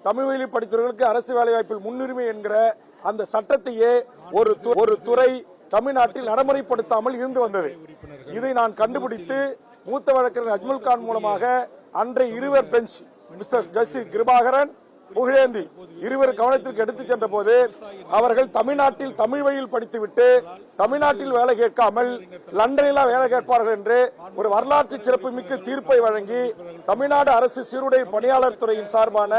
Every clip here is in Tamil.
தமிழ் வழி படித்தவர்களுக்கு அரசு வேலைவாய்ப்பில் முன்னுரிமை என்கிற அந்த சட்டத்தையே ஒரு துறை தமிழ்நாட்டில் நடைமுறைப்படுத்தாமல் இருந்து வந்தது. இதை நான் கண்டுபிடித்து மூத்த வழக்கறிஞர் அஜ்மல் கான் மூலமாக அன்றைய இருவர் bench mister justice Kirubakaran, Pugazhendhi இருவர் கவனத்திற்கு எடுத்துச் சென்ற போது அவர்கள் தமிழ்நாட்டில் தமிழ் வழியில் படித்துவிட்டு தமிழ்நாட்டில் வேலை கேட்காமல் லண்டனில் வேலை கேட்பார்கள் என்று ஒரு வரலாற்று சிறப்புமிக்க தீர்ப்பை வழங்கி தமிழ்நாடு அரசு சீருடை பணியாளர் துறையின் சார்பான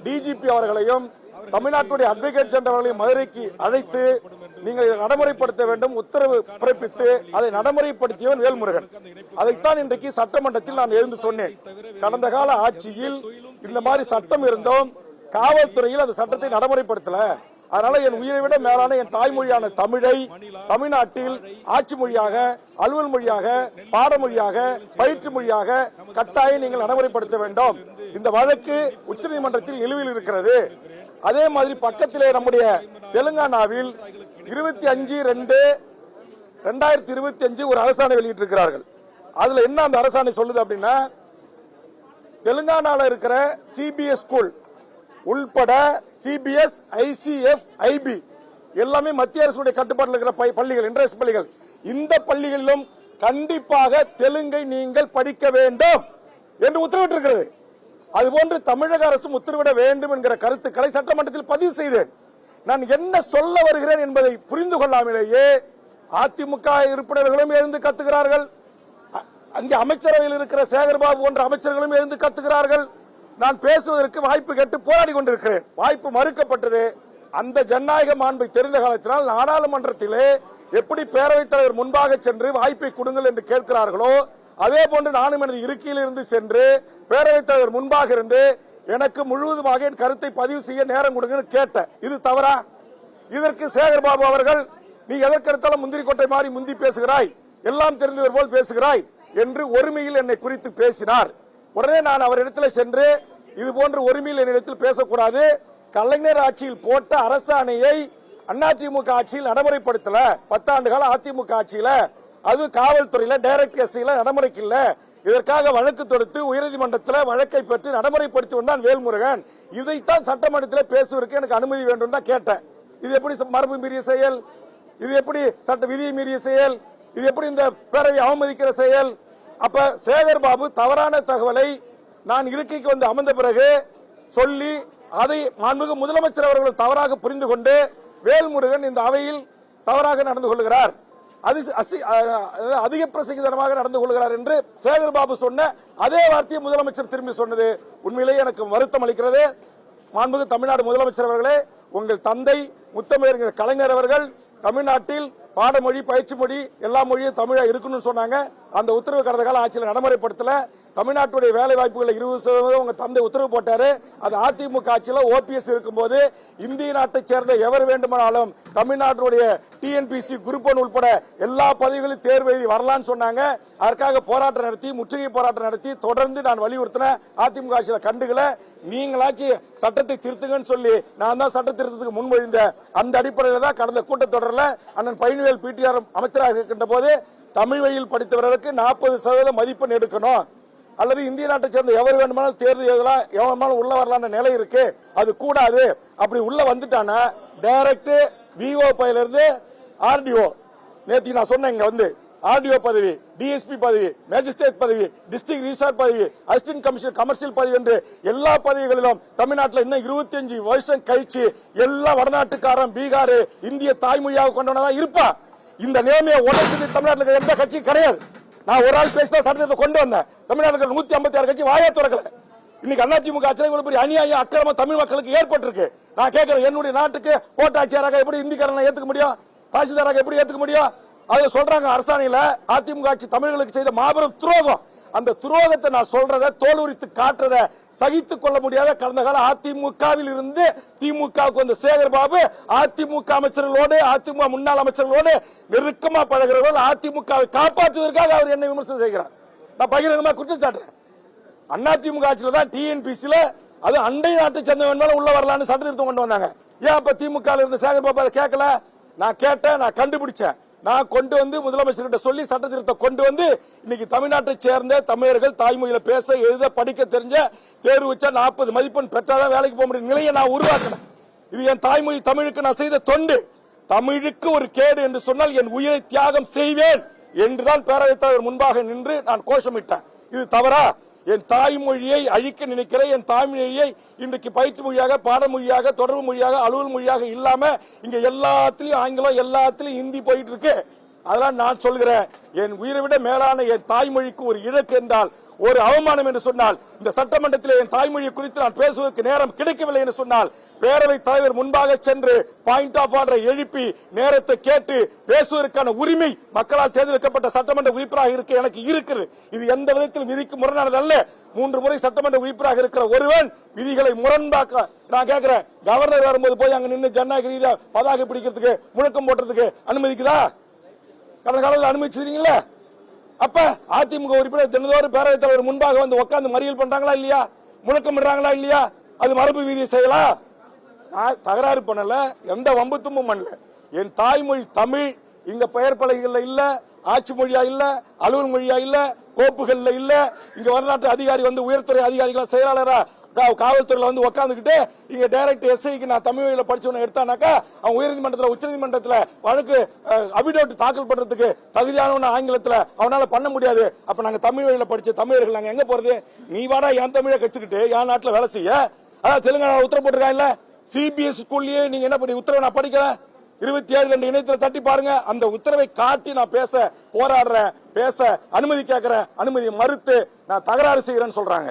டிஜிபி அவர்களையும் தமிழ்நாட்டுடைய அட்வொகேட் ஜெனரலையும் மதுரைக்கு அழைத்து நீங்கள் நடைமுறைப்படுத்த வேண்டும் உத்தரவு பிறப்பித்து அதை நடைமுறைப்படுத்தியவன் வேல்முருகன். அதைத்தான் இன்றைக்கு சட்டமன்றத்தில் நான் எழுந்து சொன்னேன். கடந்த கால ஆட்சியில் இந்த மாதிரி சட்டம் இருந்தோம், காவல்துறையில் அந்த சட்டத்தை நடைமுறைப்படுத்தல. அதனால என் உயிரை விட மேலான என் தாய்மொழியான தமிழை தமிழ்நாட்டில் ஆட்சி மொழியாக, அலுவல் மொழியாக, பாடமொழியாக, பயிற்சி மொழியாக கட்டாயம் நீங்கள் நடைமுறைப்படுத்த வேண்டும். இந்த வழக்கு உச்சநீதிமன்றத்தில் நிலுவையில் இருக்கிறது. அதே மாதிரி பக்கத்திலே நம்முடைய தெலுங்கானாவில் 25/2/2025 ஒரு அரசாணை வெளியிட்டிருக்கிறார்கள். அதுல என்ன அந்த அரசாணை சொல்லுது அப்படின்னா, தெலுங்கானால இருக்கிற சிபிஎஸ் ஸ்கூல் உள்பட சிபிஎஸ், ஐசிஎஃப், ஐபி எல்லாமே மத்திய அரசுடைய கட்டுப்பாட்டில் இருக்கிற பள்ளிகள், இன்டர்நேஷனல் பள்ளிகள், இந்த பள்ளிகளிலும் கண்டிப்பாக தெலுங்கை நீங்கள் படிக்க வேண்டும் என்று உத்தரவிட்டிருக்கிறது. அதுபோன்று தமிழக அரசும் உத்தரவிட வேண்டும் என்கிற கருத்துக்களை சட்டமன்றத்தில் பதிவு செய்தேன். நான் என்ன சொல்ல வருகிறேன் என்பதை புரிந்து கொள்ளாமலேயே அதிமுக உறுப்பினர்களும் எழுந்து கத்துகிறார்கள். அங்கே அமைச்சரவையில் இருக்கிற சேகர்பாபு போன்ற அமைச்சர்களும் எழுந்து கத்துகிறார்கள். நான் பேசுவதற்கு வாய்ப்பு கேட்டு போராடி கொண்டிருக்கிறேன். வாய்ப்பு மறுக்கப்பட்டது. அந்த ஜனநாயக மாண்பை தெரிந்த காலத்தினால் நாடாளுமன்றத்திலே எப்படி பேரவைத் தலைவர் முன்பாக சென்று வாய்ப்பை கொடுங்கள் என்று கேட்கிறார்களோ, அதே போன்று நானும் எனது இருக்கையில் இருந்து சென்று பேரவைத் தலைவர் முன்பாக இருந்து எனக்கு முழுவதுமாக என் கருத்தை பதிவு செய்ய நேரம் கொடுங்க கேட்டேன். இது தவறா? இதற்கு சேகர்பாபு அவர்கள், நீ எதற்கெடுத்தாலும் முந்திரி கொட்டை மாதிரி முந்தி பேசுகிறாய், எல்லாம் தெரிந்தவர் போல் பேசுகிறாய் என்று ஒருமையில் என்னை குறித்து பேசினார். உடனே நான் அவரிடத்தில் சென்று, இது போன்று ஒருமையில் என்னிடத்தில் பேசக்கூடாது, கலைஞர் ஆட்சியில் போட்ட அரசாணையை அதிமுக ஆட்சியில் நடைமுறைப்படுத்தல, 10 ஆண்டு கால அதிமுக ஆட்சியில அது காவல்துறையில டைரக்ட் எஸ்ஐல நடைமுறைக்கு இல்ல, இதற்காக வழக்கு தொடுத்து உயர்நீதிமன்றத்தில் வழக்கை பெற்று நடைமுறைப்படுத்தி வந்தான் வேல்முருகன். இதைத்தான் சட்டமன்றத்தில் பேசுவதற்கு எனக்கு அனுமதி வேண்டும் தான் கேட்டேன். இது எப்படி மரபு மீறிய செயல்? இது எப்படி சட்ட விதியை மீறிய செயல்? இது எப்படி இந்த பேரவை அவமதிக்கிற செயல்? அப்ப சேகர்பாபு தவறான தகவலை நான் இருக்கைக்கு வந்து அமர்ந்த பிறகு சொல்லி அதை மாண்புமிகு முதலமைச்சர் அவர்கள் தவறாக புரிந்து கொண்டு வேல்முருகன் இந்த அவையில் தவறாக நடந்து கொள்கிறார், அதிக பிரசங்கிதனமாக நடந்து கொள்கிறார் என்று சேகர்பாபு சொன்ன அதே வார்த்தையை முதலமைச்சர் திரும்பி சொன்னது உண்மையிலேயே எனக்கு வருத்தம் அளிக்கிறது. மாண்புமிகு தமிழ்நாடு முதலமைச்சர் அவர்களே, உங்கள் தந்தை முத்தமிழறிஞர் கலைஞர் அவர்கள் தமிழ்நாட்டில் பாடமொழி, பயிற்சி மொழி, எல்லா மொழியும் தமிழா இருக்கணும்னு சொன்னாங்க. அந்த உத்தரவு கடந்த கால ஆட்சியில் நடைமுறைப்படுத்தல. தமிழ்நாட்டுடைய வேலை வாய்ப்புகளை 20% உங்க தந்தை உத்தரவு போட்டாரு. அது அதிமுக ஆட்சியில் ஓபிஎஸ் இருக்கும்போது இந்திய நாட்டை சேர்ந்த எவர் வேண்டுமானாலும் தமிழ்நாட்டுடைய டிஎன்பிசி குரூப் 1 உட்பட எல்லா பதவிகளிலும் தேர்வு எழுதி வரலான்னு சொன்னாங்க. அதற்காக போராட்டம் நடத்தி, முற்றுகை போராட்டம் நடத்தி தொடர்ந்து நான் வலியுறுத்தின. அதிமுக ஆட்சியில் கண்டுகல. நீங்களாச்சு சட்டத்தை திருத்துங்கன்னு சொல்லி நான் தான் சட்ட திருத்தத்துக்கு முன்மொழிந்த அந்த அடிப்படையில் தான் கடந்த கூட்டத்தொடரில் அண்ணன் பழனிவேல் பிடிஆர் அமைச்சராக இருக்கின்ற போது தமிழ் வழியில் படித்தவர்களுக்கு 40% மதிப்பெண் எடுக்கணும், அல்லது இந்திய நாட்டை சேர்ந்த எவர் வேண்டுமானாலும் தேர்வு எழுதலாம், எவருமானாலும் உள்ள வரலாம்னு நிலை இருக்கு, அது கூடாது. அப்படி உள்ள வந்துட்டானா டைரக்ட் விஓ பதவியிலிருந்து ஆர்டிஓ, நேற்று நான் சொன்னேன், இங்க வந்து ஆர்டிஓ பதவி, டிஎஸ்பி பதவி, மேஜிஸ்ட்ரேட் பதவி, டிஸ்ட்ரிக்ட் ரிஜிஸ்ட்ரார் பதவி, அசிஸ்டன்ட் கமிஷனர் கமர்ஷியல் பதவி என்று எல்லா பதவிகளிலும் தமிழ்நாட்டில் இன்னும் 25 வருஷம் கழிச்சு எல்லா வடநாட்டுக்காரன், பீகார் இந்திய தாய்மொழியாக கொண்டவனதான் இருப்பான். இந்த நிலைமையை உடனே தமிழ்நாட்டில் எந்த கட்சியும் கிடையாது. நான் ஒரு ஆள் பேசினா சட்டத்தை கொண்டு வந்தேன். தமிழ்நாட்டில் 156 கட்சி வாயா திறக்கல. இன்னைக்கு அதிமுக ஆட்சியில் ஒரு பெரிய அநியாயம், அக்கிரமம் தமிழ் மக்களுக்கு ஏற்பட்டிருக்கு. நான் கேட்கிறேன், என்னுடைய நாட்டுக்கு கோட்டாட்சியராக எப்படி இந்திக்காரனை ஏத்துக்க முடியும்? தாசில்தாராக எப்படி ஏத்துக்க முடியும்? அதை சொல்றாங்க அரசாணையில அதிமுக ஆட்சி தமிழர்களுக்கு செய்த மாபெரும் துரோகம். அந்த துரோகத்தை நான் சொல்றத, தோல் உரித்து காட்டுறத சகித்துக் கொள்ள முடியாத கடந்த கால அதிமுகவில் இருந்து திமுகவுக்கு வந்த சேகர்பாபு அதிமுக அமைச்சர்களோடு, அதிமுக முன்னாள் அமைச்சர்களோடு நெருக்கமா பழகிறவர்கள் அதிமுகவை காப்பாற்றுவதற்காக அவர் என்ன விமர்சனம் செய்கிறார். நான் பகிரங்கமா குற்றம் சாட்டுறேன். அதிமுக ஆட்சியில தான் டிஎன்பிசில அது அண்டை நாட்டை சேர்ந்தவன் உள்ள வரலான்னு சட்ட திருத்தம் கொண்டு வந்தாங்க. ஏன் அப்ப திமுக இருந்த சேகர்பாபு அதை கேட்கல? நான் கேட்டேன், நான் கண்டுபிடிச்சேன். நான் கொண்டு வந்து முதலமைச்சர்கிட்ட சொல்லி சட்ட திருத்தம் கொண்டு வந்து இன்னைக்கு தமிழ்நாட்டை சேர்ந்த தமிழர்கள் தாய்மொழியில பேச எழுத படிக்க தெரிஞ்ச தேர்வு வச்சா 40 மதிப்பெண் பெற்றாதான் வேலைக்கு போக முடியும் நிலையை நான் உருவாக்கினேன். இது என் தாய்மொழி தமிழுக்கு நான் செய்த தொண்டு. தமிழுக்கு ஒரு கேடு என்று சொன்னால் என் உயிரை தியாகம் செய்வேன் என்றுதான் பேரவைத் தலைவர் முன்பாக நின்று நான் கோஷமிட்டேன். இது தவறா? என் தாய்மொழியை அழிக்க நினைக்கிற என் தாய்மொழியை இன்றைக்கு பயிற்று மொழியாக, பாடமொழியாக, தொடர்பு மொழியாக, அலுவல் மொழியாக இல்லாம இங்க எல்லாத்திலையும் ஆங்கிலம், எல்லாத்திலையும் ஹிந்தி போயிட்டு இருக்கு. அதெல்லாம் நான் சொல்கிறேன், என் உயிரை விட மேலான என் தாய்மொழிக்கு ஒரு இழக்கு என்றால், ஒரு அவமானம் என்று சொன்னால், இந்த சட்டமன்றத்தில் என் தாய்மொழி குறித்து நான் பேசுவதற்கு நேரம் கிடைக்கவில்லை என்று சொன்னால், பேரவைத் தலைவர் முன்பாக சென்று பாயிண்ட் ஆஃப் ஆர்டரை எழுப்பி நேரத்தை கேட்டு பேசுவதற்கான உரிமை மக்களால் தேர்ந்தெடுக்கப்பட்ட சட்டமன்ற உறுப்பினராக இருக்க எனக்கு இருக்குது. இது எந்த விதத்தில் விதிக்கு முரணானது அல்ல. 3 முறை சட்டமன்ற உறுப்பினராக இருக்கிற ஒருவன் விதிகளை முரண்பாக்க நான் கேட்கிறேன். கவர்னர் வரும்போது போய் அங்க நின்று ஜனநாயக ரீதியா பதாகை பிடிக்கிறதுக்கு முழக்கம் போடுறதுக்கு அனுமதிக்குதா? கடந்த காலத்தில் அனுமதிச்சிருக்கீங்களா? அப்ப அதிமுக உறுப்பினர் தினந்தோறும் பேரவைத் தலைவர் முன்பாக வந்து உட்கார்ந்து மறியல் பண்றாங்களா இல்லையா? முழக்கம் பண்றாங்களா இல்லையா? அது மரபு வீதியை செய்யலாம். தகராறு பண்ணல, எந்த வம்பு தும்பும் பண்ணல. என் தாய்மொழி தமிழ் இங்க பெயர் பலகைகள்ல இல்ல, ஆட்சி மொழியா இல்ல, அலுவல் மொழியா இல்ல, கோப்புகள்ல இல்ல. இங்க வரலாற்று அதிகாரி வந்து உயர்துறை அதிகாரிகளா செயலாளரா காவல்துறையில வந்து உட்காந்துக்கிட்டு இங்க டைரக்ட் எஸ்ஐக்கு நான் தமிழ்ல படிச்சவனை எடுத்தானாக்கா அவன் உயர்நீதிமன்றத்தில் உச்சநீதிமன்றத்தில் வழக்கு அபிடோட் தாக்கல் பண்றதுக்கு தகுதியானவன ஆங்கிலத்தில் அவனால பண்ண முடியாது. அப்ப நாங்க தமிழ் வழியில படிச்ச தமிழர்கள் நாங்க எங்க போறது? நீ வாடா என் தமிழை கற்றுக்கிட்டு என் நாட்டுல வேலை செய்ய. அதான் தெலுங்கானா உத்தரவு போட்டிருக்காங்கல்ல, சிபிஎஸ் ஸ்கூல்லயே நீங்க என்ன பண்ணி உத்தரவை நான் படிக்கிறேன் 27 இணையத்தில் தட்டி பாருங்க. அந்த உத்தரவை காட்டி நான் பேச போராடுறேன், பேச அனுமதி கேட்கிறேன், அனுமதி மறுத்து நான் தகராறு செய்கிறேன்னு சொல்றாங்க.